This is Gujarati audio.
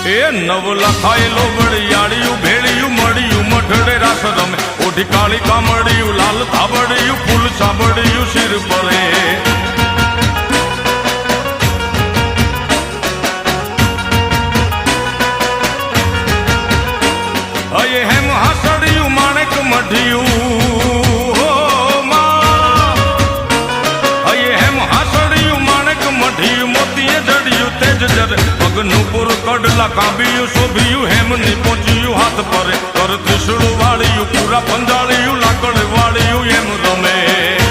એ નવ લખાયેલો વળિયાળિયું ભેળિયું મળ્યું મઢડે રાસ રમે ઓઢી કાળી કામડિયું લાલ થાબડિયું ફૂલ સાબડિયું શિર પરે અયે હેમ હાસડિયું માણેક મઢિયું પગનું પૂર કડલા કાંબિયું શોભિયું હેમની પહોંચ્યું હાથ પરે કર ત્રિશુળ વાળિયું પૂરા પંજાળિયું લાકડ વાળિયું એમ રમે